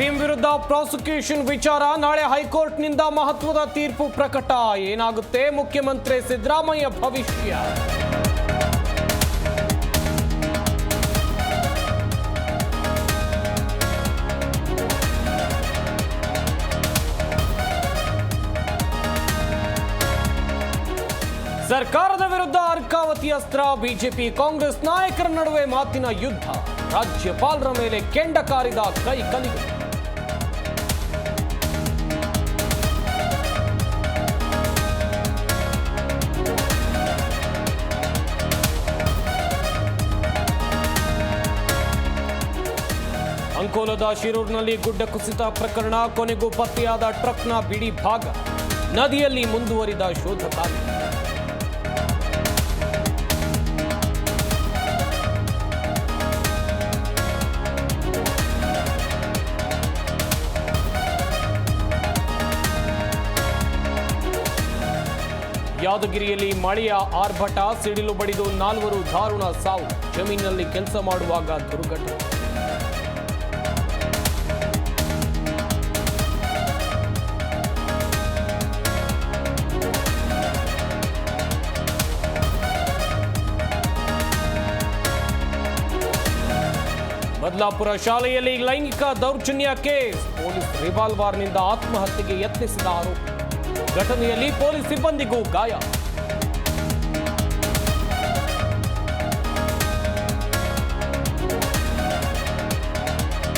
ಭೀಮ್ ವಿರುದ್ಧ ಪ್ರಾಸಿಕ್ಯೂಷನ್ ವಿಚಾರ ನಾಳೆ ಹೈಕೋರ್ಟ್ನಿಂದ ಮಹತ್ವದ ತೀರ್ಪು ಪ್ರಕಟ. ಏನಾಗುತ್ತೆ ಮುಖ್ಯಮಂತ್ರಿ ಸಿದ್ದರಾಮಯ್ಯ ಭವಿಷ್ಯ? ಸರ್ಕಾರದ ವಿರುದ್ಧ ಅರ್ಕಾವತಿ ಅಸ್ತ್ರ. ಬಿಜೆಪಿ ಕಾಂಗ್ರೆಸ್ ನಾಯಕರ ನಡುವೆ ಮಾತಿನ ಯುದ್ಧ. ರಾಜ್ಯಪಾಲರ ಮೇಲೆ ಕೆಂಡ ಕಾರಿದ ಕೈ ಕಲಿಗಳು. ಅಂಕೋಲದ ಶಿರೂರಿನಲ್ಲಿ ಗುಡ್ಡ ಕುಸಿತ ಪ್ರಕರಣ. ಕೊನೆಗೂ ಪತ್ತೆಯಾದ ಟ್ರಕ್ನ ಬಿಡಿ ಭಾಗ. ನದಿಯಲ್ಲಿ ಮುಂದುವರಿದ ಶೋಧ ಕಾರ್ಯ. ಯಾದಗಿರಿಯಲ್ಲಿ ಮಳೆಯ ಆರ್ಭಟ. ಸಿಡಿಲು ಬಡಿದು 4 ದಾರುಣ ಸಾವು. ಜಮೀನಿನಲ್ಲಿ ಕೆಲಸ ಮಾಡುವಾಗ ದುರ್ಘಟನೆ. ಬದಲಾಪುರ ಶಾಲೆಯಲ್ಲಿ ಲೈಂಗಿಕ ದೌರ್ಜನ್ಯ ಕೇಸ್. ಪೊಲೀಸ್ ರಿವಾಲ್ವರ್ನಿಂದ ಆತ್ಮಹತ್ಯೆಗೆ ಯತ್ನಿಸಿದ ಆರೋಪ. ಘಟನೆಯಲ್ಲಿ ಪೊಲೀಸ್ ಸಿಬ್ಬಂದಿಗೂ ಗಾಯ.